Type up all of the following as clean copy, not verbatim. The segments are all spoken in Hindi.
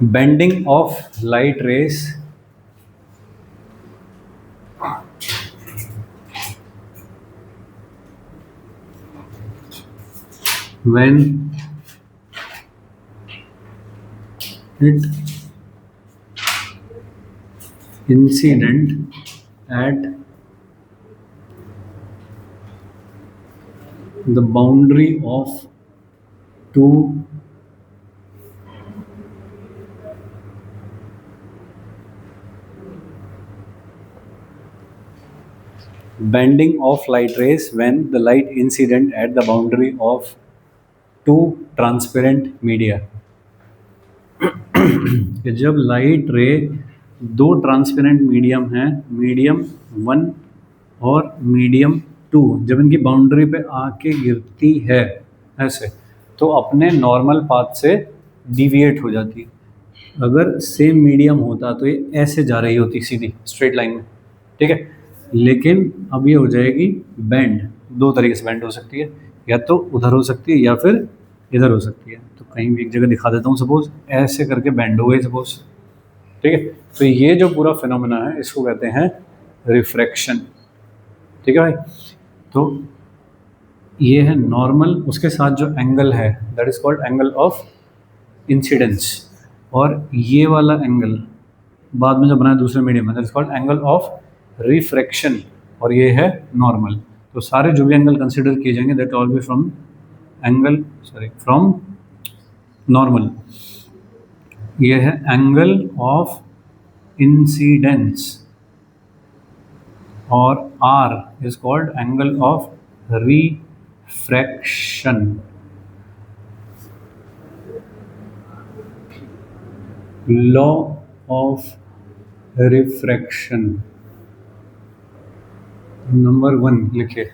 bending of light rays when it incident at the boundary of two bending of light rays when the light incident at the boundary of two transparent media कि जब लाइट रे दो ट्रांसपेरेंट मीडियम है, मीडियम वन और मीडियम टू, जब इनकी बाउंड्री पे आके गिरती है ऐसे, तो अपने नॉर्मल पाथ से डिविएट हो जाती है। अगर सेम मीडियम होता तो ये ऐसे जा रही होती सीधी स्ट्रेट लाइन में, ठीक है। लेकिन अब ये हो जाएगी बेंड, दो तरीके से बेंड हो सकती है, या तो उधर हो सकती है या फिर इधर हो सकती है। तो कहीं भी एक जगह दिखा देता हूँ, सपोज ऐसे करके बेंड हो गई सपोज, ठीक है। तो ये जो पूरा फिनोमेना है इसको कहते हैं रिफ्रैक्शन, ठीक है भाई। तो ये है नॉर्मल, उसके साथ जो एंगल है that is called angle of incidence, और ये वाला एंगल बाद में जो बना है दूसरे मीडियम में that is called angle of refraction, और ये है नॉर्मल। तो सारे जो भी एंगल कंसिडर किए जाएंगे that all B from angle from normal. ये है एंगल ऑफ इंसिडेंस, और R is called angle of refraction. Law of refraction number 1 लिखे।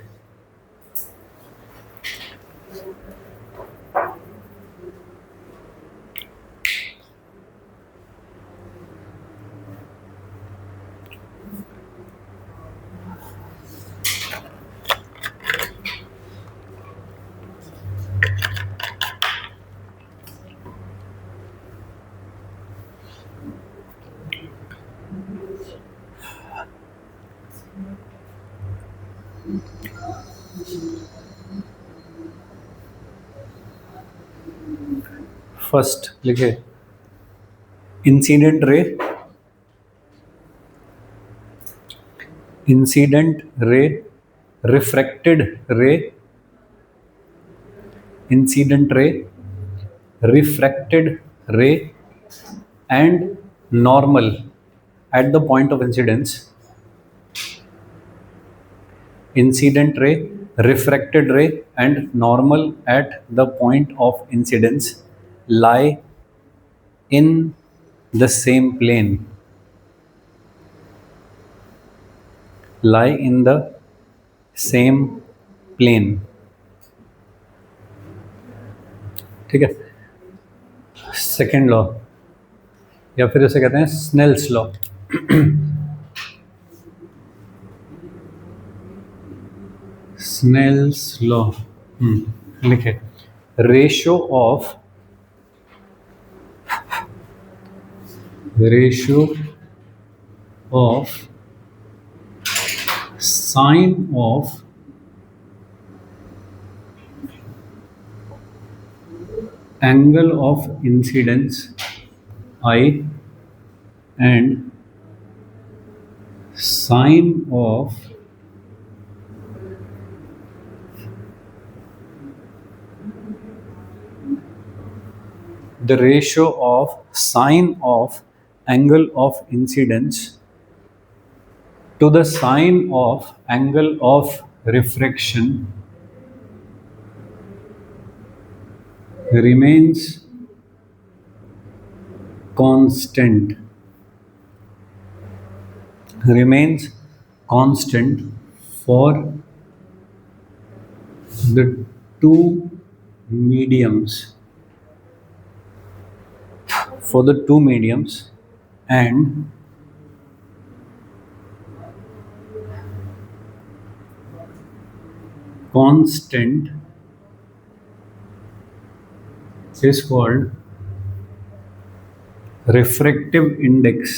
फर्स्ट लिखे incident ray, incident ray, refracted रे, इंसिडेंट रे, रिफ्रैक्टेड रे and normal at the point of incidence, incident ray, refracted ray and normal at the point of incidence lie in the same plane, lie in the same plane, ठीक है। सेकेंड लॉ, या फिर इसे कहते हैं स्नेल्स लॉ। स्नेल्स लॉ लिखे ratio of sine of angle of incidence I and sine of the ratio of sine of angle of incidence to the sine of angle of refraction remains constant, for the two mediums, and constant is called refractive index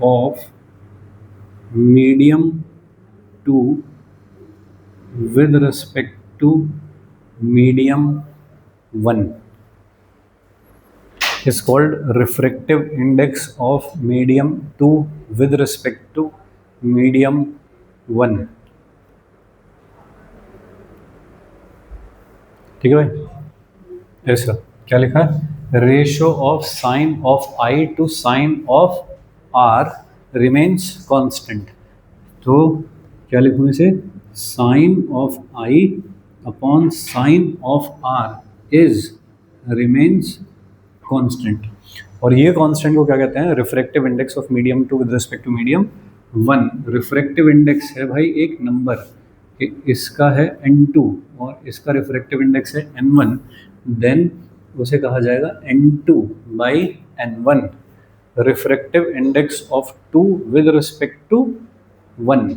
of medium 2 with respect to medium 1 is called refractive index of medium 2 with respect to medium 1. ठीक है भाई, ऐसा क्या लिखा है, ratio of sine of i to sine of r remains constant. तो क्या लिखूँ इसे, sine of i upon sine of r is remains constant. और ये कांस्टेंट को क्या कहते हैं, refractive index of medium 2 with respect to medium 1. Refractive index है भाई एक नंबर, इसका है n2 और इसका रिफ्रैक्टिव इंडेक्स है n1, देन उसे कहा जाएगा n2 by n1, refractive index of 2 with respect to 1.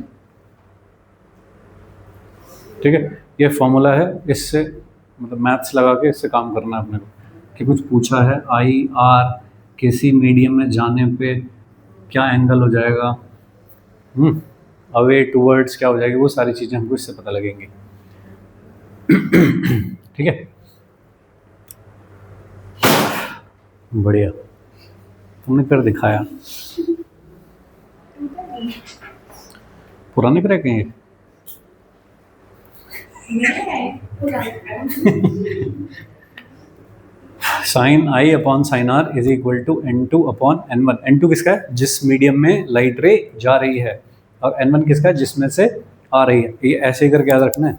ठीक है, ये फॉर्मूला है, इससे मतलब मैथ्स लगा के इससे काम करना है अपने को. कि कुछ पूछा है आई आर किसी मीडियम में जाने पे क्या एंगल हो जाएगा, अवे टूवर्ड्स क्या हो जाएगी, वो सारी चीज़ें हमको इससे पता लगेंगी. ठीक है, बढ़िया, तुमने कर दिखाया. पुराने क्रैक हैं ये. Sine I upon sine are is equal to n2 upon n1. n2 किसका है, जिस मीडियम में लाइट रे जा रही है, और n1 किसका है, जिसमें से आ रही है. ये ऐसे ही करके याद रखना है.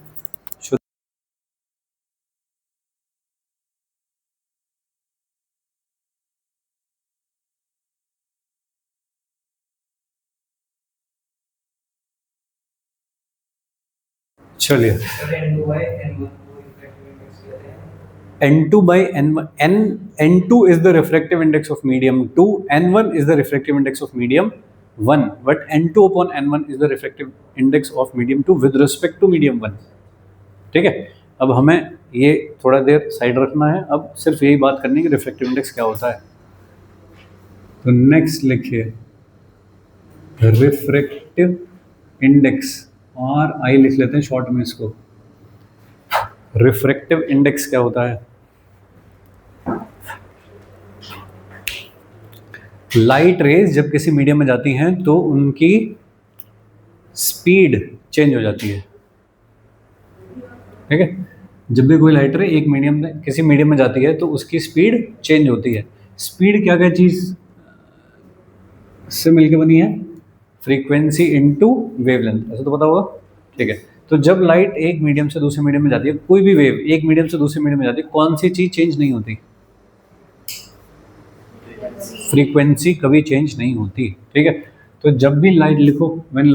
चलिए, n2 by n1, n2 is the refractive index of medium 2, n1 is the refractive index of medium 1, but n2 upon n1 is the refractive index of medium 2 with respect to medium 1. ठीक है, अब हमें ये थोड़ा देर साइड रखना है, अब सिर्फ यही बात करनी है कि रिफ्रैक्टिव इंडेक्स क्या होता है. तो नेक्स्ट लिखिए रिफ्रैक्टिव इंडेक्स, और आई लिख लेते हैं शॉर्ट में इसको. रिफ्रैक्टिव इंडेक्स क्या होता है, लाइट रेज जब किसी मीडियम में जाती हैं तो उनकी स्पीड चेंज हो जाती है. ठीक है, जब भी कोई लाइट रे एक मीडियम में किसी मीडियम में जाती है तो उसकी स्पीड चेंज होती है. स्पीड क्या क्या चीज़ से मिलके बनी है, फ्रीक्वेंसी इनटू वेवलेंथ, ऐसा तो पता होगा. ठीक है, तो जब लाइट एक मीडियम से दूसरे मीडियम में जाती है, कोई भी वेव एक मीडियम से दूसरे मीडियम में जाती है, कौन सी चीज़ चेंज नहीं होती, फ्रीक्वेंसी कभी चेंज नहीं होती. ठीक है, तो जब भी लाइट लिखो, when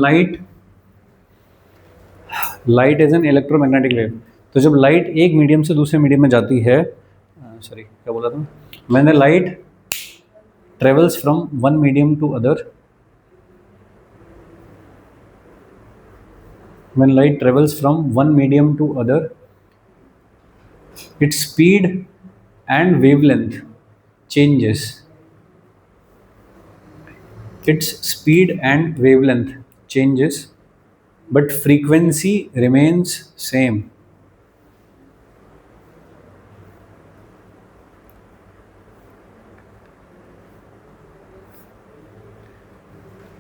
light is an electromagnetic wave, तो जब लाइट एक मीडियम से दूसरे मीडियम में जाती है, सॉरी क्या बोला था, when light travels from one medium to other, when light travels from one medium to other, its speed and wavelength changes. Its speed and wavelength changes, but frequency remains same.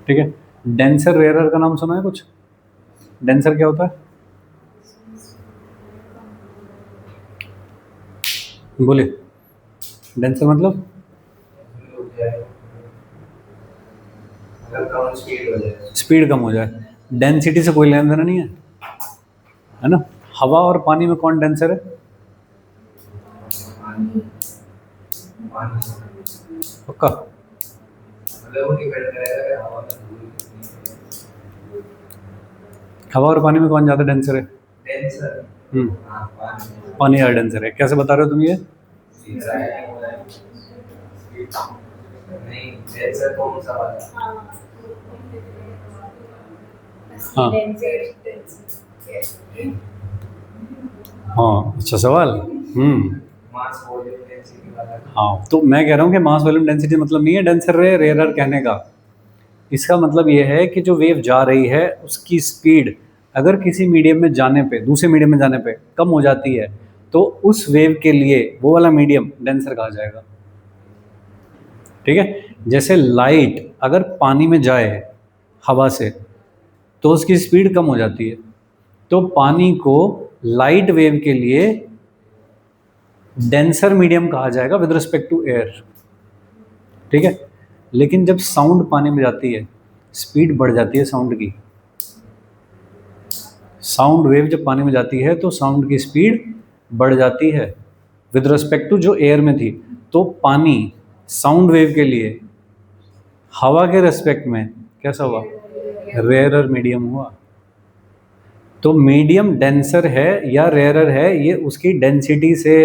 ठीक है, डेंसर रेयरर का नाम सुना है कुछ, डेंसर क्या होता है, बोले. डेंसर मतलब स्पीड कम हो जाए, डेंसिटी से कोई लेना देना नहीं है ना. हवा और पानी में कौन डेंसर है, पक्का. हवा और पानी में कौन ज़्यादा डेंसर है, पानी ज़्यादा डेंसर है. कैसे बता रहे हो तुम ये, हाँ हाँ, अच्छा सवाल। हाँ, तो मैं कह रहा हूँ कि मास वॉल्यूम डेंसिटी मतलब नहीं है डेंसर रे रेयरर कहने का। इसका मतलब ये है कि जो वेव जा रही है उसकी स्पीड अगर किसी मीडियम में जाने पे दूसरे मीडियम में जाने पे कम हो जाती है तो उस वेव के लिए वो वाला मीडियम डेंसर कहा जाएगा। ठीक है, जैसे लाइट अगर पानी में जाए हवा से तो उसकी स्पीड कम हो जाती है, तो पानी को लाइट वेव के लिए डेंसर मीडियम कहा जाएगा विद रिस्पेक्ट टू एयर। ठीक है, लेकिन जब साउंड पानी में जाती है स्पीड बढ़ जाती है साउंड की। साउंड वेव जब पानी में जाती है तो साउंड की स्पीड बढ़ जाती है विद रिस्पेक्ट टू जो एयर में थी। तो पानी साउंड वेव के लिए हवा के रेस्पेक्ट में कैसा हुआ, रेयरर मीडियम हुआ। तो मीडियम डेंसर है या रेयरर है ये उसकी डेंसिटी से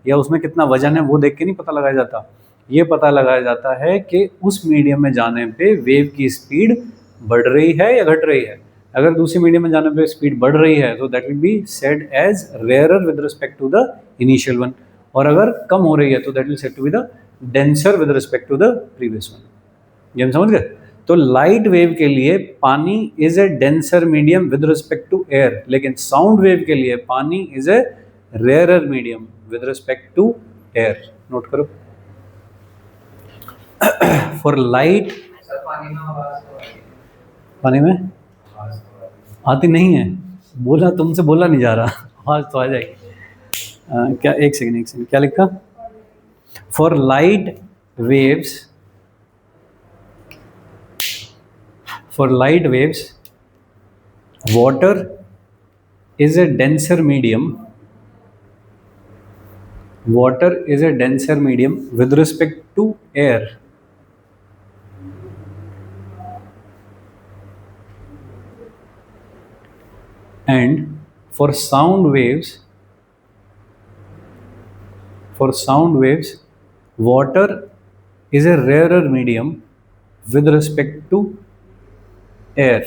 या उसमें कितना वजन है वो देख के नहीं पता लगाया जाता। ये पता लगाया जाता है कि उस मीडियम में जाने पे वेव की स्पीड बढ़ रही है या घट रही है। अगर दूसरे मीडियम में जाने पे स्पीड बढ़ रही है तो that will be said as rarer with respect to the initial one, और अगर कम हो रही है तो that will said to be the denser with respect to the previous one. ये हम समझ गए। तो लाइट वेव के लिए पानी is a denser medium with respect to air, लेकिन साउंड वेव के लिए पानी is a rarer medium with respect to air. Note करो। फॉर लाइट पानी में आती नहीं है, बोला तुमसे बोला नहीं जा रहा, आवाज तो आ जाएगी। क्या एक सेकंड क्या लिखा, for light waves for light waves water is a denser medium with respect to air, and for sound waves water is a rarer medium with respect to air.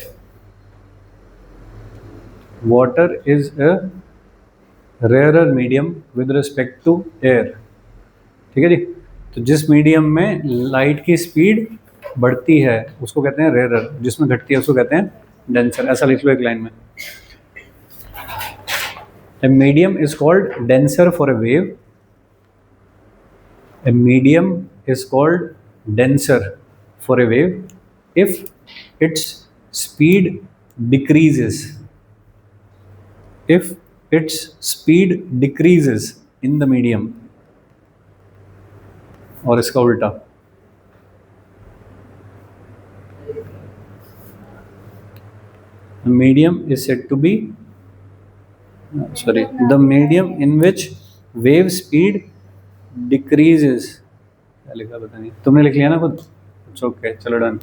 Water is a rarer medium with respect to air. ठीक है जी। तो जिस मीडियम में लाइट की स्पीड बढ़ती है उसको कहते हैं रेयरर, जिसमें घटती है उसको कहते हैं डेंसर। ऐसा लिख लो एक लाइन में। A medium is called denser for a wave. A medium is called denser for a wave if its speed decreases. If its speed decreases in the medium, और इसका उल्टा। The medium is said to be the medium in which wave speed decreases। क्या लिखा पता नहीं, तुमने लिख लिया ना खुद। ओके चलो डन।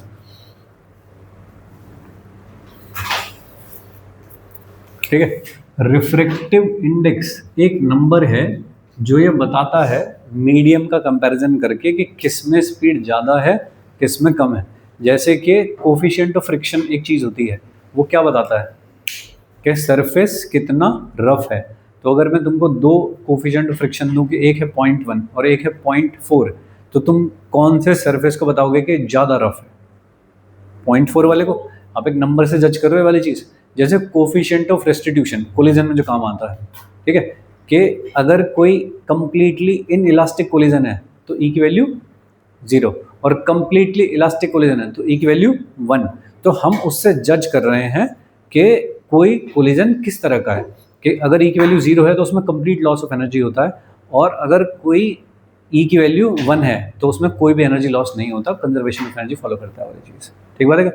ठीक है, रिफ्रैक्टिव इंडेक्स एक नंबर है जो ये बताता है मीडियम का कंपैरिजन करके कि किस में स्पीड ज़्यादा है किस में कम है। जैसे कि कोफिशिएंट ऑफ फ्रिक्शन एक चीज़ होती है, वो क्या बताता है कि सरफेस कितना रफ है। तो अगर मैं तुमको दो कोफिशिएंट ऑफ फ्रिक्शन दूं कि एक है 0.1 और एक है 0.4, तो तुम कौन से सरफेस को बताओगे कि ज़्यादा रफ है? 0.4 वाले को। आप एक नंबर से जज कर रहे हो वाली चीज़। जैसे कोफिशिएंट ऑफ रेस्टिट्यूशन कोलिजन में जो काम आता है, ठीक है, कि अगर कोई कंप्लीटली इन इलास्टिक कोलिजन है तो ई की वैल्यू 0 और कंप्लीटली इलास्टिक कोलिजन है तो ई की वैल्यू 1। तो हम उससे जज कर रहे हैं कि कोई कोलिजन किस तरह का है, कि अगर ई की वैल्यू 0 है तो उसमें कंप्लीट लॉस ऑफ एनर्जी होता है, और अगर कोई ई की वैल्यू 1 है तो उसमें कोई भी एनर्जी लॉस नहीं होता, कंजर्वेशन ऑफ एनर्जी फॉलो करता है वाली चीज़। ठीक बात है।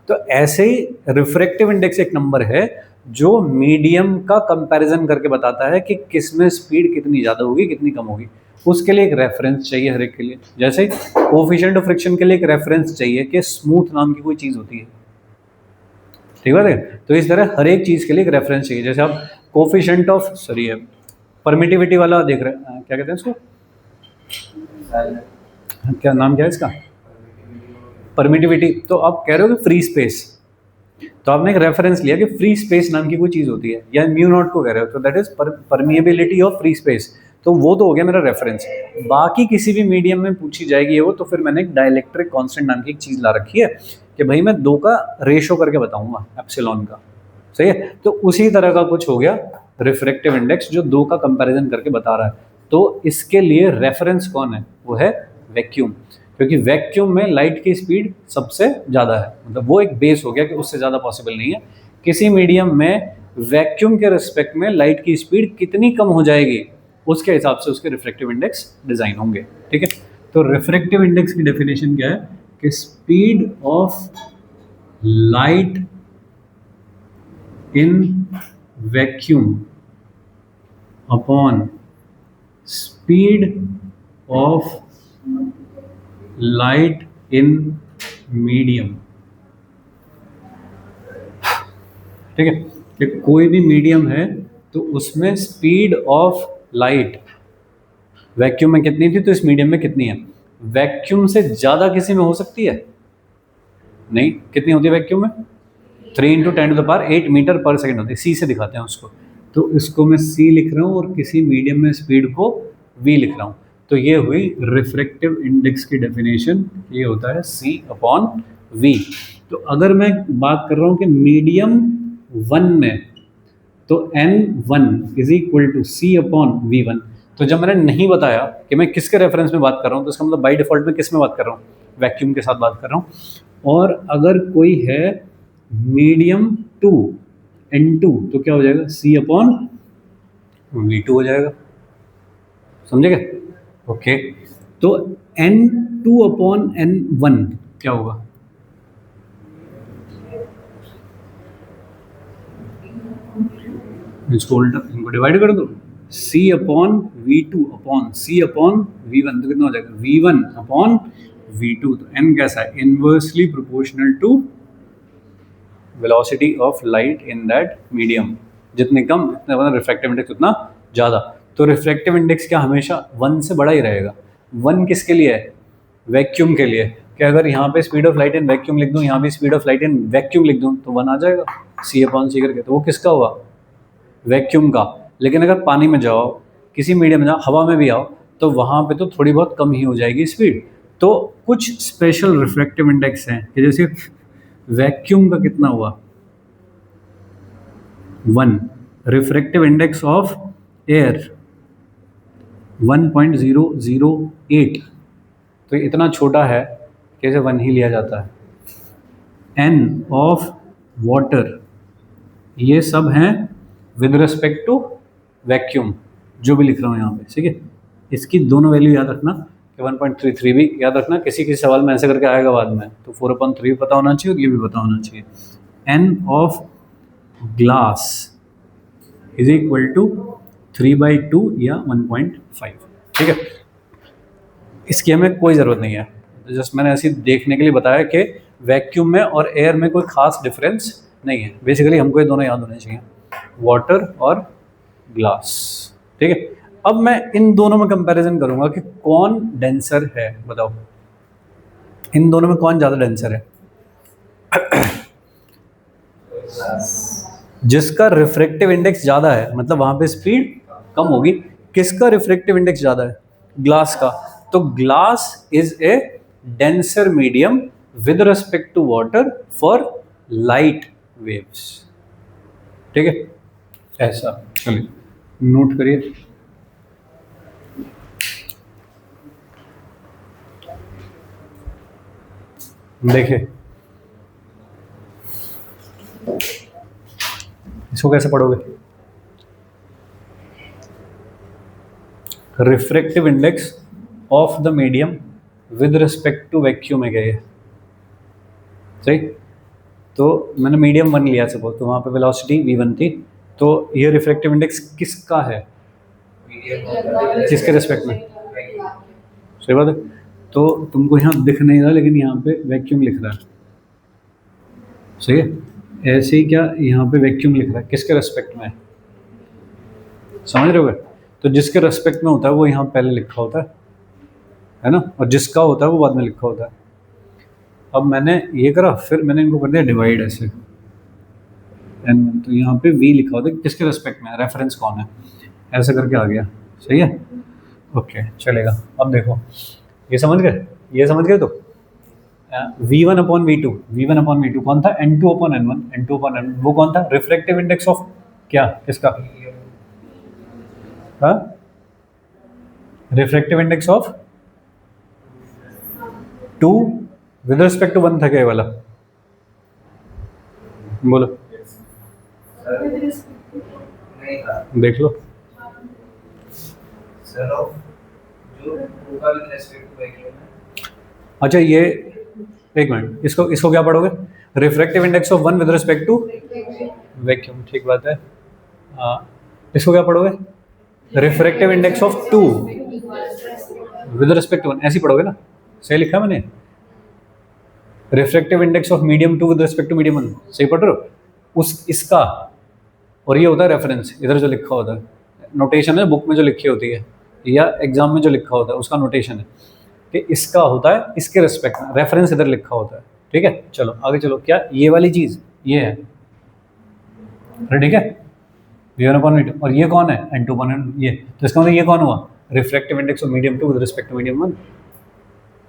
तो ऐसे ही रिफ्रैक्टिव इंडेक्स एक नंबर है जो मीडियम का कंपैरिजन करके बताता है कि किस में स्पीड कितनी ज़्यादा होगी कितनी कम होगी। उसके लिए एक रेफरेंस चाहिए हर एक के लिए। जैसे कोफिशिएंट ऑफ फ्रिक्शन के लिए एक रेफरेंस चाहिए कि स्मूथ नाम की कोई चीज़ होती है। ठीक बात है। तो इस तरह हर एक चीज़ के लिए एक रेफरेंस चाहिए। जैसे आप कोफिशिएंट ऑफ परमिटिविटी वाला देख रहे हैं, क्या कहते हैं इसको, क्या नाम क्या है इसका, परमिटिविटी। तो आप कह रहे हो कि फ्री स्पेस, तो आपने एक रेफरेंस लिया कि फ्री स्पेस नाम की कोई चीज़ होती है, या म्यू नॉट को कह रहे हो, तो that is permeability of free space, तो वो तो हो गया मेरा रेफरेंस। बाकी किसी भी मीडियम में पूछी जाएगी ये वो, तो फिर मैंने एक डाइलेक्ट्रिक कांस्टेंट नाम की एक चीज़ ला रखी है कि भाई मैं दो का रेशो करके बताऊंगा एप्सिलॉन का, सही है। तो उसी तरह का कुछ हो गया रिफ्रैक्टिव इंडेक्स, जो दो का कंपैरिजन करके बता रहा है। तो इसके लिए रेफरेंस कौन है, वो है वैक्यूम, क्योंकि वैक्यूम में लाइट की स्पीड सबसे ज़्यादा है, मतलब वो एक बेस हो गया कि उससे ज़्यादा पॉसिबल नहीं है। किसी मीडियम में वैक्यूम के रिस्पेक्ट में लाइट की स्पीड कितनी कम हो जाएगी, उसके हिसाब से उसके रिफ्रैक्टिव इंडेक्स डिज़ाइन होंगे, ठीक है। तो रिफ्रैक्टिव इंडेक्स की डेफिनेशन क्या है कि speed of light in vacuum upon speed of light in medium, ठीक है। कि कोई भी मीडियम है तो उसमें स्पीड ऑफ लाइट वैक्यूम में कितनी थी तो इस मीडियम में कितनी है। वैक्यूम से ज़्यादा किसी में हो सकती है नहीं, कितनी होती है वैक्यूम में, 3 × 10⁸ मीटर पर सेकेंड होती है। सी से दिखाते हैं उसको, तो इसको मैं सी लिख रहा हूँ और किसी मीडियम में स्पीड को वी लिख रहा हूँ। तो ये हुई रिफ्रैक्टिव इंडेक्स की डेफिनेशन, ये होता है C/V। तो अगर मैं बात कर रहा हूँ कि मीडियम 1 में, तो N1 = C/V1। तो जब मैंने नहीं बताया कि मैं किसके रेफरेंस में बात कर रहा हूँ, तो इसका मतलब बाय डिफॉल्ट में किस में बात कर रहा हूँ, वैक्यूम के साथ बात कर रहा हूँ। और अगर कोई है मीडियम 2 N2, तो क्या हो जाएगा, C/V2 हो जाएगा, समझे क्या? ओके, तो N2/N1 क्या होगा, इनको डिवाइड कर दो, C/V2/C/V1, तो कितना हो जाएगा, V1/V2। तो N कैसा है, inversely proportional to velocity of light in that medium, जितने कम इतना मतलब रिफ्रैक्टिव इंडेक्स उतना ज़्यादा। तो रिफ्रैक्टिव इंडेक्स क्या हमेशा 1 से बड़ा ही रहेगा। 1 किसके लिए है, वैक्यूम के लिए, कि अगर यहाँ पे speed of light in vacuum लिख दूँ, यहाँ भी speed of light in vacuum लिख दूँ, तो 1 आ जाएगा C/C करके। तो वो किसका हुआ, वैक्यूम का। लेकिन अगर पानी में जाओ, किसी मीडियम में जाओ, हवा में भी आओ, तो वहाँ पे तो थोड़ी बहुत कम ही हो जाएगी स्पीड। तो कुछ स्पेशल रिफ्रैक्टिव इंडेक्स हैं कि जैसे वैक्यूम का कितना हुआ 1, रिफ्रैक्टिव इंडेक्स ऑफ एयर 1.008, तो इतना छोटा है कि इसे 1 ही लिया जाता है। N ऑफ वाटर, ये सब हैं विद रिस्पेक्ट टू वैक्यूम, जो भी लिख रहा हूँ यहाँ पे, ठीक है। इसकी दोनों वैल्यू याद रखना कि 1.33 भी याद रखना, किसी किसी सवाल में ऐसे करके आएगा बाद में, तो 4/3 पता होना चाहिए और ये भी पता होना चाहिए। N ऑफ ग्लास = 3/2 या 1.5, ठीक है। इसकी हमें कोई ज़रूरत नहीं है, जस्ट मैंने ऐसे देखने के लिए बताया कि वैक्यूम में और एयर में कोई खास डिफरेंस नहीं है। बेसिकली हमको ये दोनों याद होने चाहिए, वाटर और ग्लास, ठीक है। अब मैं इन दोनों में कंपैरिजन करूंगा कि कौन डेंसर है, बताओ इन दोनों में कौन ज़्यादा डेंसर है। जिसका रिफ्रैक्टिव इंडेक्स ज़्यादा है, मतलब वहाँ पे स्पीड कम होगी। किसका रिफ्रैक्टिव इंडेक्स ज़्यादा है, ग्लास का। तो glass is a denser medium with respect to water for light waves, ठीक है। ऐसा चलिए नोट करिए। देखिए इसको कैसे पढ़ोगे, refractive index of the medium with respect to vacuum है क्या ये, सही। तो मैंने मीडियम 1 लिया सपोज, तो वहाँ पे वेलोसिटी v1 थी, तो ये रिफ्रैक्टिव इंडेक्स किसका है, किसके रिस्पेक्ट में, सही बात है। तो तुमको यहाँ दिख नहीं रहा, लेकिन यहाँ पे वैक्यूम लिख रहा है, सही है। ऐसे ही क्या यहाँ पे वैक्यूम लिख रहा है, किसके रेस्पेक्ट में, समझ रहे हो। तो जिसके रेस्पेक्ट में होता है वो यहाँ पहले लिखा होता है ना, और जिसका होता है वो बाद में लिखा होता है। अब मैंने ये करा, फिर मैंने इनको कर दिया डिवाइड ऐसे, N1, तो यहाँ पे V लिखा होता है किसके रेस्पेक्ट में, रेफरेंस कौन है, ऐसे करके आ गया, सही है, ओके चलेगा। अब देखो ये समझ गए, ये समझ गए तो V1 upon V2, V1 upon V2 कौन था, N2 upon N1, N2 upon N1, वो कौन था, रिफ्रैक्टिव इंडेक्स ऑफ क्या, किसका, हाँ refractive index of 2 with respect to 1 था क्या ये वाला, बोलो देख लो। अच्छा ये एक मिनट, इसको क्या पढ़ोगे, refractive index of 1 with respect to vacuum, ठीक बात है। इसको क्या पढ़ोगे, refractive index of 2 with respect to 1, ऐसे ही पढ़ोगे ना, सही लिखा मैंने, refractive index of medium 2 with respect to medium 1, सही पढ़ रहे हो, उस इसका, और ये होता है रेफरेंस, इधर जो लिखा होता है, नोटेशन है बुक में जो लिखी होती है या एग्जाम में जो लिखा होता है उसका नोटेशन है कि इसका होता है इसके रिस्पेक्ट में, रेफरेंस इधर लिखा होता है, ठीक है। चलो आगे चलो, क्या ये वाली चीज ये है, ठीक है, V1 अपॉन V2, और ये कौन है, N2 अपॉन ये, तो इसका मतलब ये कौन हुआ, refractive index of medium 2 with respect to medium 1,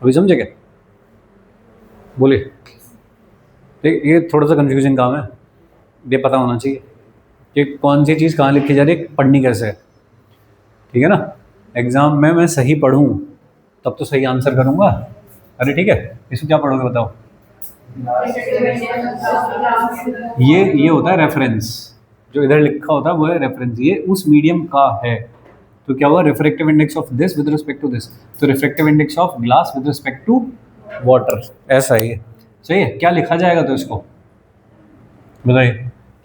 अभी समझे क्या, बोलिए। ठीक, ये थोड़ा सा कंफ्यूजिंग काम है, ये पता होना चाहिए कि कौन सी चीज़ कहाँ लिखी जा रही है, पढ़नी कैसे है, ठीक है ना। एग्जाम में मैं सही पढ़ूँ तब तो सही आंसर करूँगा, अरे ठीक है, इसको क्या पढ़ोगे बताओ, ये होता है रेफरेंस, जो इधर लिखा होता है वो है रेफरेंस, ये उस मीडियम का है, तो क्या हुआ, refractive index of this with respect to this, तो refractive index of glass with respect to water, ऐसा ही है, सही है। क्या लिखा जाएगा तो इसको बताइए,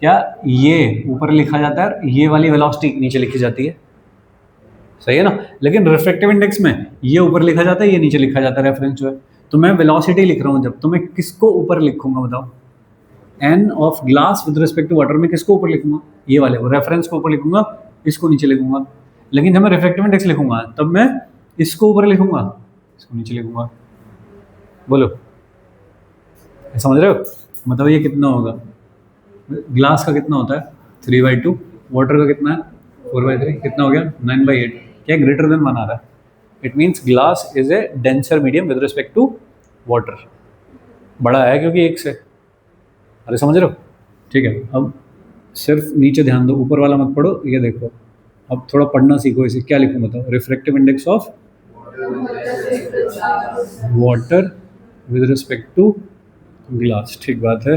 क्या ये ऊपर लिखा जाता है, ये वाली वेलोसिटी नीचे लिखी जाती है, सही है ना, लेकिन रिफ्रैक्टिव इंडेक्स में ये ऊपर लिखा जाता है, ये नीचे लिखा जाता है, रेफरेंस जो है, तो मैं वेलोसिटी लिख रहा हूँ जब, तो मैं किसको ऊपर लिखूंगा बताओ, n of glass with respect to water में किसको ऊपर लिखूंगा, ये वाले को, रेफरेंस को ऊपर लिखूंगा, इसको नीचे लिखूंगा, लेकिन जब मैं रिफ्रैक्टिव इंडेक्स लिखूंगा तब मैं इसको ऊपर लिखूंगा, इसको नीचे लिखूंगा, बोलो समझ रहे हो, मतलब ये कितना होगा, ग्लास का कितना होता है 3/2, वाटर का कितना है 4/3, कितना हो गया 9/8, क्या ग्रेटर देन 1 आ रहा है, it means glass is a denser medium with respect to water, बड़ा है क्योंकि एक से, अरे समझ रहे हो, ठीक है। अब सिर्फ नीचे ध्यान दो, ऊपर वाला मत पढ़ो, ये देखो, अब थोड़ा पढ़ना सीखो, इसे क्या लिखूँ बताओ, refractive index of water with respect to glass, ठीक बात है,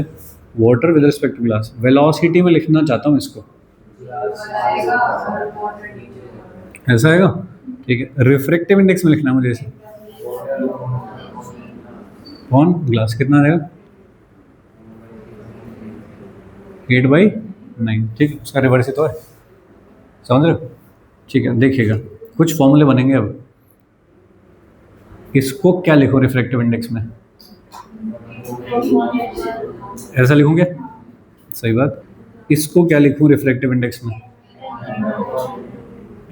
water with respect to glass, velocity में लिखना चाहता हूँ इसको, ऐसा आएगा, ठीक है। रिफ्रैक्टिव इंडेक्स में लिखना है मुझे इसे, कौन ग्लास कितना रहेगा 8/9, ठीक है, उसका रिवर्स ही तो है, समझ रहे हो, ठीक है। देखिएगा कुछ फॉर्मूले बनेंगे, अब इसको क्या लिखो रिफ्रैक्टिव इंडेक्स में, ऐसा लिखूँ क्या, सही बात, इसको क्या लिखूँ रिफ्रैक्टिव इंडेक्स में,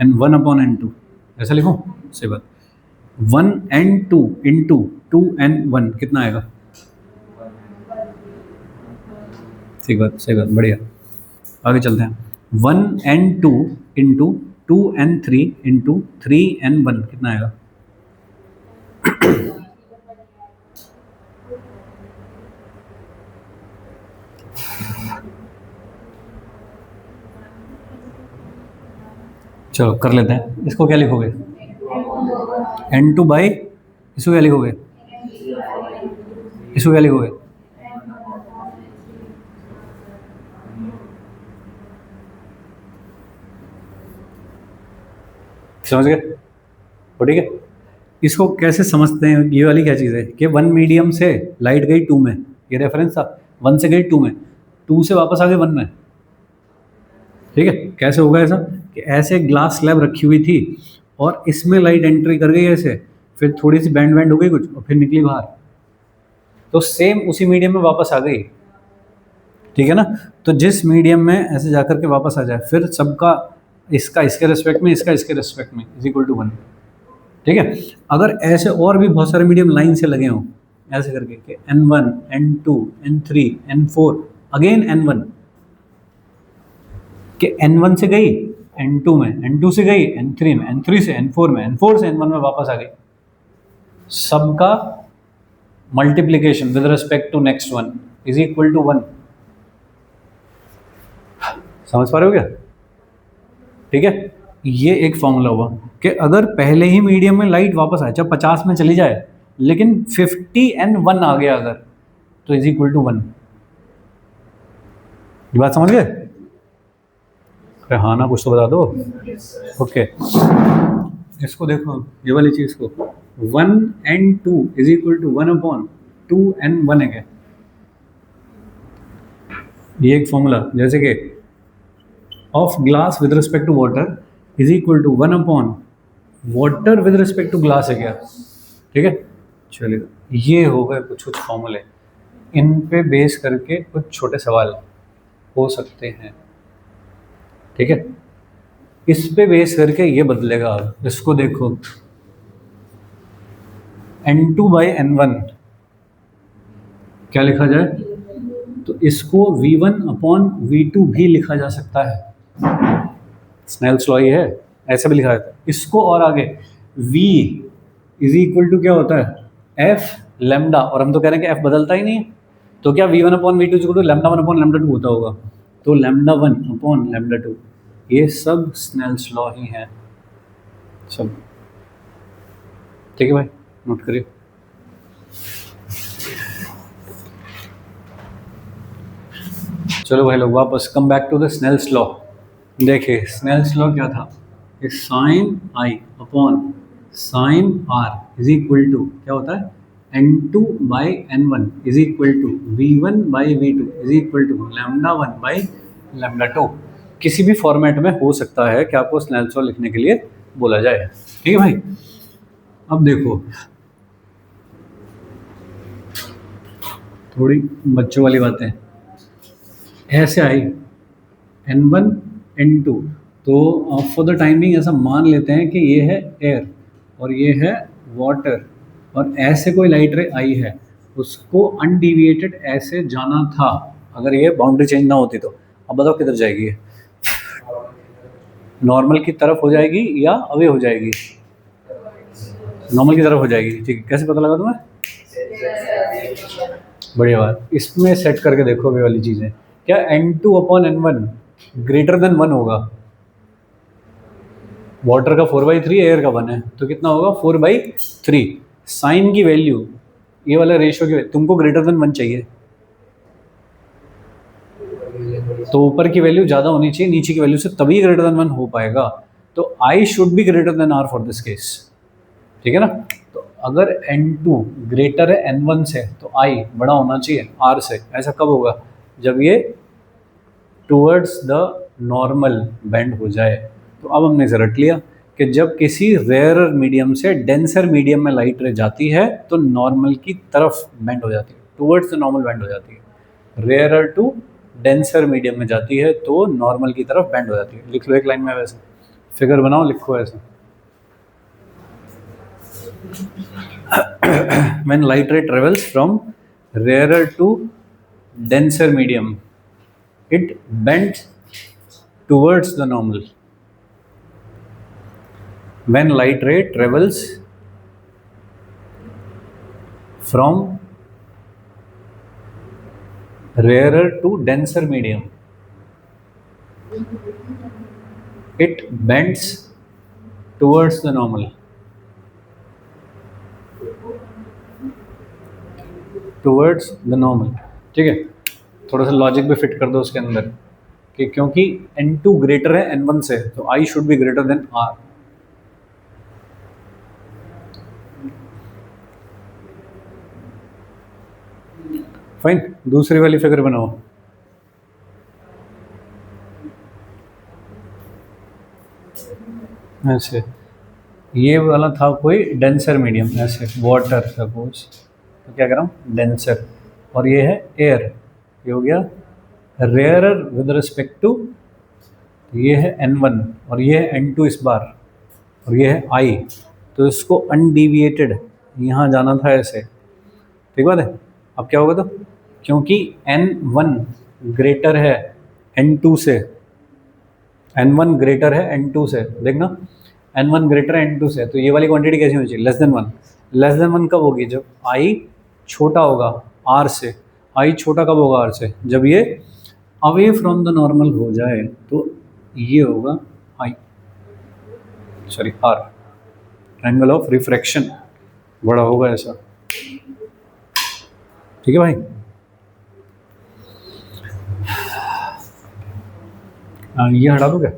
N1 अपॉन N2, ऐसा लिखूँ, सही बात, 1N2 इंटू 2N1 कितना आएगा, ठीक बात, सही बात, बढ़िया, आगे चलते हैं, 1N2 into 2N3 into 3N1 कितना आएगा, चलो कर लेते हैं, इसको क्या लिखोगे N2 बाई, इसको क्या लिखोगे, इसको क्या लिखोगे, समझ गए, तो ठीक है। इसको कैसे समझते हैं, ये वाली क्या चीज़ है कि 1 मीडियम से लाइट गई 2 में, ये रेफरेंस था, 1 से गई 2 में, 2 से वापस आ गए 1 में, ठीक है। कैसे होगा ऐसा कि ऐसे ग्लास स्लैब रखी हुई थी और इसमें लाइट एंट्री कर गई ऐसे, फिर थोड़ी सी बैंड हो गई कुछ और फिर निकली बाहर, तो सेम उसी मीडियम में वापस आ गई, ठीक है ना। तो जिस मीडियम में ऐसे जाकर के वापस आ जाए, फिर सबका इसका इसके रिस्पेक्ट में, इसका इसके रिस्पेक्ट में इज इक्वल टू 1, ठीक है। अगर ऐसे और भी बहुत सारे मीडियम लाइन से लगे हों ऐसे करके कि N1 N2 N3 N4 again N1, कि N1 से गई N2 में, N2 से गई N3 में, N3 से N4 में, N4 से N1 में वापस आ गई, सबका multiplication with respect to next one is equal to 1। समझ पा रहे हो क्या? ठीक है, ये एक फॉर्मूला हुआ कि अगर पहले ही मीडियम में लाइट वापस आए, जब 50 में चली जाए लेकिन 50N1 आ गया अगर, तो इज इक्वल टू 1। ये बात समझ गए? अरे हाँ ना, कुछ तो बता दो। ओके, इसको देखो, ये वाली चीज को 1N2 is equal to 1/2N1 है क्या? ये एक फॉर्मूला, जैसे कि of glass with respect to water is equal to 1/वाटर विद रिस्पेक्ट टू ग्लास है क्या? ठीक है, चलिए, ये हो गए कुछ कुछ फॉर्मूले, इन पे बेस करके कुछ छोटे सवाल हो सकते हैं। ठीक है, इस पे बेस करके ये बदलेगा। इसको देखो, N2/N1 क्या लिखा जाए? तो इसको V1/V2 भी लिखा जा सकता है, स्नेल्स लॉ ही है, ऐसे भी लिखा जाता है इसको। और आगे V इज इक्वल टू क्या होता है? F लैम्डा, और हम तो कह रहे हैं कि F बदलता ही नहीं है, तो क्या V1/V2 इज इक्वल टू λ1/λ2 होता होगा, तो λ1/λ2, ये सब स्नेल्स लॉ ही हैं सब। ठीक है भाई, नोट करिए। चलो भाई लोग, वापस come back to the Snell's law. देखिए स्नेल्स लॉ क्या था कि sine I upon sine are is equal to क्या होता है? N2/N1 is equal to V1/V2 is equal to λ1/λ2। किसी भी फॉर्मेट में हो सकता है कि आपको स्नेल्स लॉ लिखने के लिए बोला जाए। ठीक है भाई, अब देखो थोड़ी बच्चों वाली बातें, ऐसे आई N1 N2, तो फॉर द टाइमिंग ऐसा मान लेते हैं कि ये है एयर और ये है वाटर, और ऐसे कोई लाइट रे आई है, उसको अनडिविएटेड ऐसे जाना था अगर ये बाउंड्री चेंज ना होती तो। अब बताओ किधर जाएगी ये? नॉर्मल की तरफ हो जाएगी या अवे हो जाएगी? नॉर्मल की तरफ हो जाएगी। ठीक है, कैसे पता लगा तुम्हें? बढ़िया बात, इसमें सेट करके देखो ये वाली चीज़ें। क्या N2/N1 ग्रेटर देन 1 होगा? वाटर का 4/3, एयर का 1 है, तो कितना होगा? 4/3। साइन की वैल्यू, ये वाला रेशियो की तुमको ग्रेटर देन 1 चाहिए, तो ऊपर की वैल्यू ज़्यादा होनी चाहिए नीचे की वैल्यू से, तभी ग्रेटर देन 1 हो पाएगा। तो I should be greater than R for this case. ठीक है ना? तो अगर N2 ग्रेटर है N1 से, तो I बड़ा होना चाहिए R से। ऐसा कब होगा? जब ये टूवर्ड्स द नॉर्मल बेंड हो जाए। तो अब हमने इसे रट लिया कि जब किसी रेयरर मीडियम से डेंसर मीडियम में लाइट रे जाती है तो नॉर्मल की तरफ बेंड हो जाती है, टूवर्ड्स द नॉर्मल बेंड हो जाती है। रेयरर टू डेंसर मीडियम में जाती है तो नॉर्मल की तरफ बेंड हो जाती है। लिख लो एक लाइन में, वैसे फिगर बनाओ, लिखो ऐसे। When light ray travels from rarer to denser medium, it bends towards the normal. When light ray travels from rarer to denser medium, it bends towards the normal. Towards the normal. ठीक है, थोड़ा सा लॉजिक भी फिट कर दो उसके अंदर कि क्योंकि N2 ग्रेटर है N1 से, तो I should be greater than R। Fine, दूसरी वाली फिगर बनाओ। ऐसे ये वाला था कोई डेंसर मीडियम, ऐसे वाटर सपोज, तो क्या कर रहा हूँ? डेंसर, और ये है एयर, ये हो गया रेयरर विद रिस्पेक्ट टू, ये है N1 और ये है N2 इस बार, और ये है I, तो इसको अनडिविएटेड यहाँ जाना था ऐसे। ठीक बात है? अब क्या होगा? तो क्योंकि N1 ग्रेटर है N2 से, n1 ग्रेटर है n2 से, देखना n1 ग्रेटर है n2 से, तो ये वाली क्वांटिटी कैसी होनी चाहिए, लेस देन 1। लेस देन 1 कब होगी, जब i छोटा होगा r से। i छोटा कब होगा r से, जब ये अवे फ्रॉम द नॉर्मल हो जाए, तो ये होगा i, sorry r, angle of refraction बड़ा होगा ऐसा। ठीक है भाई, ये हटा दो क्या,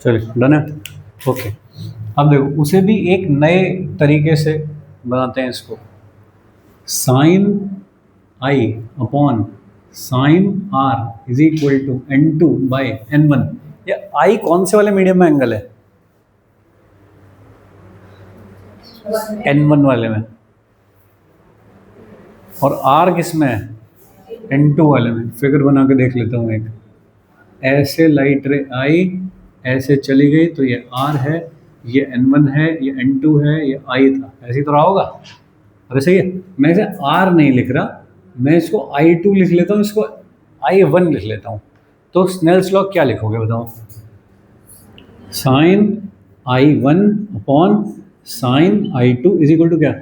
चलिए डन है, ओके। अब देखो उसे भी एक नए तरीके से बनाते हैं इसको, sine I upon sine are is equal to n2 by n1। ये आई कौन से वाले मीडियम में एंगल है, n1 वाले में, और r किस में है, n2 वाले में। फिगर बना के देख लेता हूँ एक, ऐसे लाइट रे आई ऐसे चली गई तो ये r है, ये n1 है, ये n2 है, ये i था, ऐसे ही तो रहा होगा। अरे सही है, मैं इसे r नहीं लिख रहा, मैं इसको i2 लिख लेता हूँ, इसको i1 लिख लेता हूँ। तो स्नेल्स लॉ क्या लिखोगे बताओ, sine i1 upon sine i2 is equal to क्या,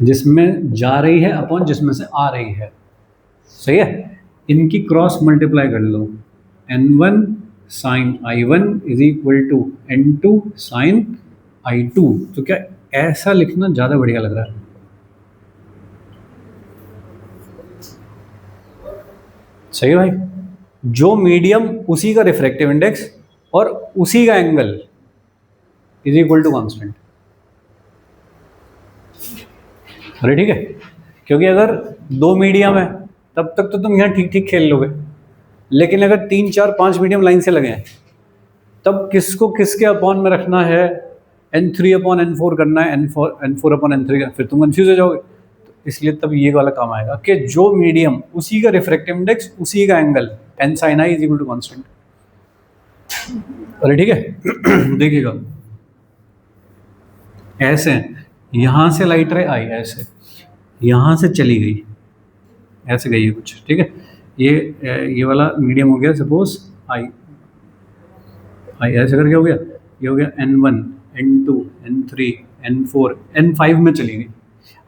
जिसमें जा रही है अपॉन जिसमें से आ रही है, सही है। इनकी क्रॉस मल्टीप्लाई कर लो, n1 sine i1 is equal to n2 sine i2। तो क्या ऐसा लिखना ज़्यादा बढ़िया लग रहा है, सही है भाई। जो मीडियम उसी का रिफ्रैक्टिव इंडेक्स और उसी का angle is equal to constant. अरे ठीक है, क्योंकि अगर दो मीडियम है तब तक तो तुम यहाँ ठीक ठीक खेल लोगे, लेकिन अगर 3 4 5 मीडियम लाइन से लगे हैं तब किसको किसके अपॉन में रखना है, n3 अपॉन n4 करना है, n4 अपॉन n3, फिर तुम कंफ्यूज हो जाओगे। तो इसलिए तब ये वाला काम आएगा कि जो मीडियम उसी का रिफ्रैक्टिव इंडेक्स उसी का angle, n sin i is equal to constant. अरे ठीक है देखिएगा, ऐसे यहाँ से लाइट रे आई ऐसे यहाँ से चली गई, ऐसे गई है कुछ, ठीक है। ये वाला मीडियम हो गया सपोज आई ऐसे करके हो गया, ये हो गया n1 n2 n3 n4 n5 में चली गई।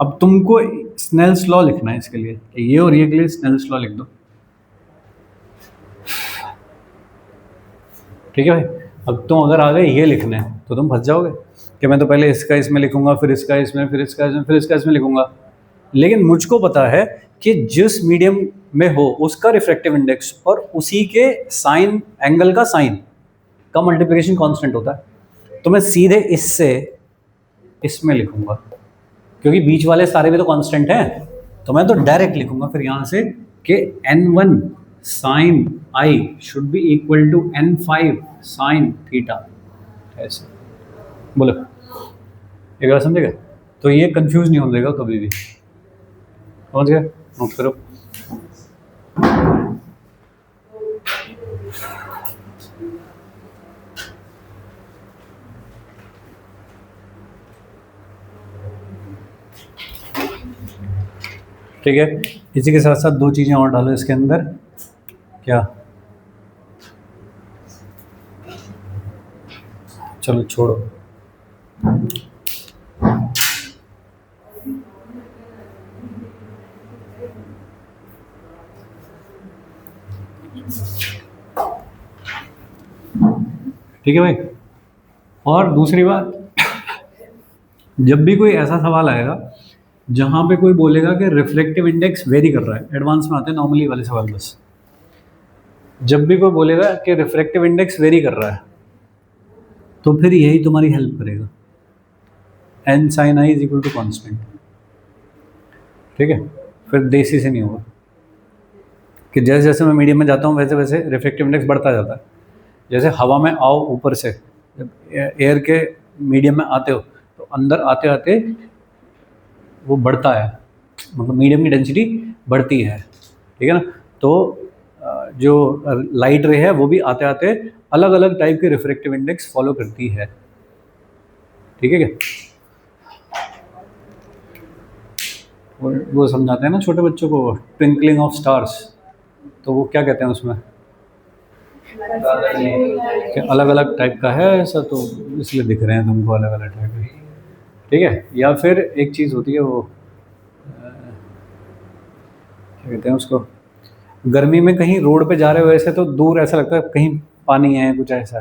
अब तुमको स्नेल्स लॉ लिखना है इसके लिए, ये और ये के लिए स्नेल्स लॉ लिख दो, ठीक है भाई। अब तुम अगर आ गए ये लिखने तो तुम फंस जाओगे कि मैं तो पहले इसका इसमें लिखूंगा, फिर इसका इसमें, फिर इसका इसमें, फिर इसका इसमें लिखूंगा। लेकिन मुझको पता है कि जिस मीडियम में हो उसका रिफ्रैक्टिव इंडेक्स और उसी के साइन एंगल का साइन का मल्टीप्लिकेशन कांस्टेंट होता है, तो मैं सीधे इससे इसमें लिखूंगा, क्योंकि बीच वाले सारे भी तो कांस्टेंट हैं, तो मैं तो डायरेक्ट लिखूंगा फिर यहाँ से कि n1 sine i should be equal to n5 sine theta, ऐसे बोलो, एक बार समझेगा। तो ये कंफ्यूज नहीं हो जाएगा कभी भी, समझ गए, नोट करो। ठीक है, इसी के साथ साथ दो चीज़ें और डालो इसके अंदर, क्या, चलो छोड़ो, ठीक है भाई। और दूसरी बात, जब भी कोई ऐसा सवाल आएगा जहाँ पे कोई बोलेगा कि रिफ्लेक्टिव इंडेक्स वेरी कर रहा है, एडवांस में आते हैं नॉर्मली वाले सवाल बस, जब भी कोई बोलेगा कि रिफ्लेक्टिव इंडेक्स वेरी कर रहा है तो फिर यही तुम्हारी हेल्प करेगा, n sin i is equal to constant, ठीक है। फिर देसी से नहीं होगा कि जैसे जैसे मैं मीडियम में जाता हूँ वैसे वैसे रिफ्लेक्टिव इंडेक्स बढ़ता जाता है। जैसे हवा में आओ ऊपर से, जब एयर के मीडियम में आते हो तो अंदर आते आते वो बढ़ता है, मतलब मीडियम की डेंसिटी बढ़ती है, ठीक है ना। तो जो लाइट रे है वो भी आते आते अलग अलग टाइप के रिफ्रैक्टिव इंडेक्स फॉलो करती है, ठीक है क्या? वो समझाते हैं ना छोटे बच्चों को ट्विंकलिंग ऑफ स्टार्स, तो वो क्या कहते हैं उसमें कि अलग अलग टाइप का है ऐसा, तो इसलिए दिख रहे हैं तुमको अलग अलग टाइप के, ठीक है। या फिर एक चीज़ होती है वो क्या कहते हैं उसको, गर्मी में कहीं रोड पे जा रहे हो ऐसे तो दूर ऐसा लगता है कहीं पानी है, कुछ ऐसा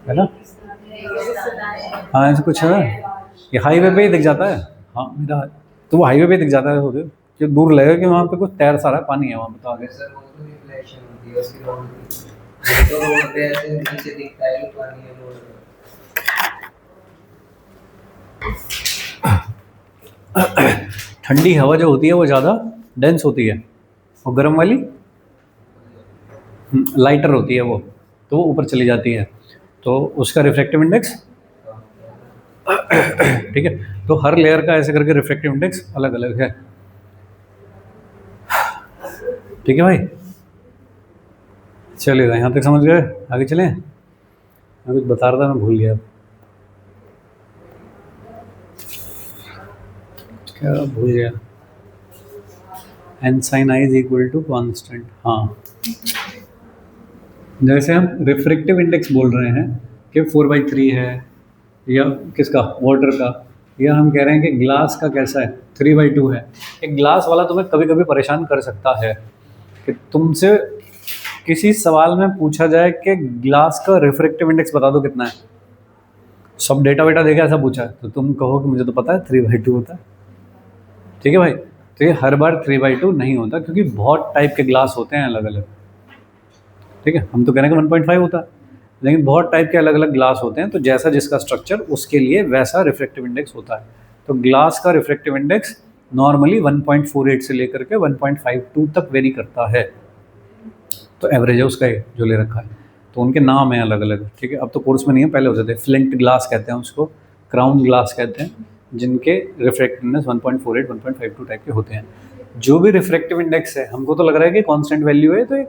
है ना। हाँ ऐसा कुछ है ना, ये हाईवे पे ही दिख जाता है। हाँ मेरा, तो वो हाईवे पे दिख जाता है मुझे कि दूर लगेगा कि वहाँ पे कुछ तैर सा रहा है, पानी है वहाँ पे, तो आगे सर वो तो रिफ्लेक्शन होती है उसकी रोड की, तो रोड पे ऐसे नीचे दिखता है कि पानी है रोड पे। ठंडी हवा जो होती है वो ज़्यादा डेंस होती है, और गर्म वाली लाइटर होती है वो, तो वो ऊपर चली जाती है, तो उसका रिफ्रैक्टिव इंडेक्स ठीक है। तो हर लेयर का ऐसे करके रिफ्रैक्टिव इंडेक्स अलग अलग है, ठीक है भाई। चलिएगा यहाँ तक समझ गए, आगे चलें। मैं कुछ बता रहा था, मैं भूल गया क्या, भूल गया। N sine i is equal to constant, हाँ। जैसे हम रिफ्रैक्टिव इंडेक्स बोल रहे हैं कि 4/3 है, या किसका, वाटर का, या हम कह रहे हैं कि ग्लास का कैसा है 3/2 है। एक ग्लास वाला तुम्हें कभी कभी परेशान कर सकता है कि तुमसे किसी सवाल में पूछा जाए कि ग्लास का रिफ्रैक्टिव इंडेक्स बता दो कितना है, सब डेटा वेटा देके ऐसा पूछा है, तो तुम कहो कि मुझे तो पता है 3/2 होता है, ठीक है भाई। तो ये हर बार 3/2 नहीं होता, क्योंकि बहुत टाइप के ग्लास होते हैं अलग अलग, ठीक है। हम तो कह रहे हैं कि 1.5 होता है, लेकिन बहुत टाइप के अलग अलग ग्लास होते हैं, तो जैसा जिसका स्ट्रक्चर उसके लिए वैसा रिफ्रैक्टिव इंडेक्स होता है। तो ग्लास का रिफ्रैक्टिव इंडेक्स नॉर्मली 1.48 से लेकर के 1.52 तक वेरी करता है, तो एवरेज है उसका ये जो ले रखा है। तो उनके नाम हैं अलग अलग, ठीक है। अब तो कोर्स में नहीं है, पहले होते थे। फ्लिंट ग्लास कहते हैं उसको, क्राउन ग्लास कहते हैं, जिनके रिफ्रैक्टिव इंडेक्स 1.48 1.52 टाइप के होते हैं। जो भी रिफ्रैक्टिव इंडेक्स है, हमको तो लग रहा है कि कांस्टेंट वैल्यू है, तो एक,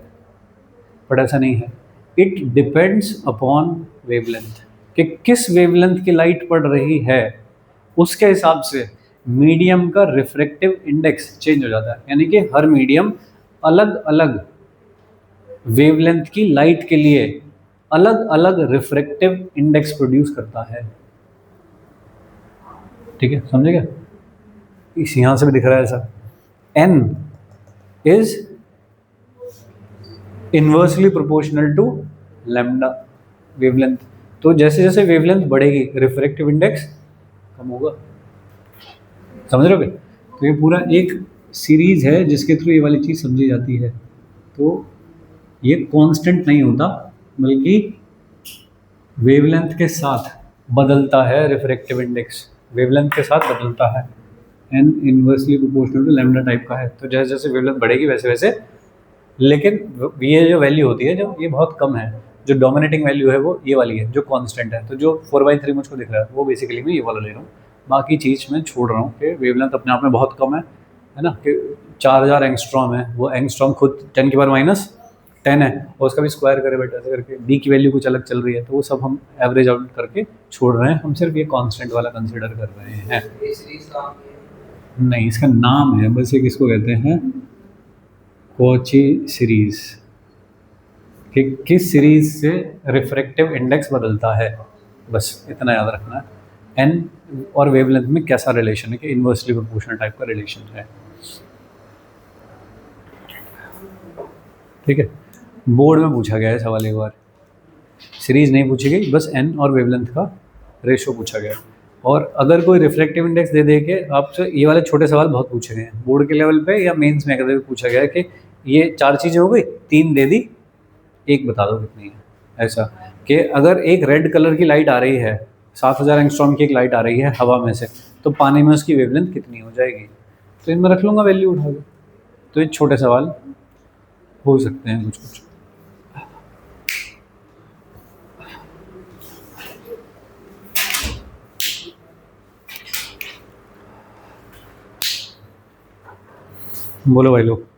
बट ऐसा नहीं है। इट डिपेंड्स अपॉन वेवलेंथ, कि किस वेवलेंथ की लाइट पड़ रही है उसके हिसाब से मीडियम का रिफ्रैक्टिव इंडेक्स चेंज हो जाता है। यानी कि हर मीडियम अलग अलग वेवलेंथ की लाइट के लिए अलग अलग रिफ्रैक्टिव इंडेक्स प्रोड्यूस करता है, ठीक है, समझे क्या? इस यहां से भी दिख रहा है ऐसा, n is inversely proportional to lambda wavelength. तो जैसे जैसे वेवलेंथ बढ़ेगी रिफ्रैक्टिव इंडेक्स कम होगा, समझ रहे हो? तो ये पूरा एक सीरीज है जिसके थ्रू ये वाली चीज़ समझी जाती है। तो ये कांस्टेंट नहीं होता, बल्कि वेवलेंथ के साथ बदलता है रिफ्रैक्टिव इंडेक्स, वेवलेंथ के साथ बदलता है। N inversely proportional to lambda type का है, तो जैसे जैसे वेवलेंथ बढ़ेगी वैसे वैसे, लेकिन ये जो वैल्यू होती है, जो ये बहुत कम है, जो डोमिनेटिंग वैल्यू है वो ये वाली है जो कांस्टेंट है। तो जो 4/3 मुझको दिख रहा है वो बेसिकली मैं ये वाला ले रहा हूँ, बाकी चीज़ मैं छोड़ रहा हूँ कि वेवलेंथ अपने आप में बहुत कम है ना, कि 4000 एंगस्ट्रॉम है, वो एंगस्ट्रॉम खुद 10⁻⁻10 है, और उसका भी स्क्वायर करे बेटा ऐसे करके, डी की वैल्यू कुछ अलग चल रही है, तो वो सब हम एवरेज आउट करके छोड़ रहे हैं, हम सिर्फ ये कांस्टेंट वाला कंसिडर कर रहे हैं। ये सीरीज काम नहीं, इसका नाम है बस, एक इसको कहते हैं कॉची सीरीज, कि किस सीरीज से रिफ्रैक्टिव इंडेक्स बदलता है, बस इतना याद रखना है। एन और वेवलेंथ में कैसा रिलेशन है, कि इन्वर्सली प्रोपोर्शनल टाइप का रिलेशन है, ठीक है। बोर्ड में पूछा गया है सवाल एक बार, सीरीज नहीं पूछी गई, बस एन और वेवलेंथ का रेशो पूछा गया। और अगर कोई रिफ्रैक्टिव इंडेक्स दे दे के आपसे, ये वाले छोटे सवाल बहुत पूछे गए हैं बोर्ड के लेवल पे या मेंस में, कभी पूछा गया है कि ये 4 चीज़ें हो गई, 3 दे दी, एक बता दो कितनी है। ऐसा कि अगर एक रेड कलर की लाइट आ रही है, 7000 एंगस्ट्रॉम की एक लाइट आ रही है हवा में से, तो पानी में उसकी वेवलेंथ कितनी हो जाएगी, तो इनमें रख लूँगा वैल्यू उठा के। तो ये छोटे सवाल हो सकते हैं कुछ कुछ। बोलो भाई लोग।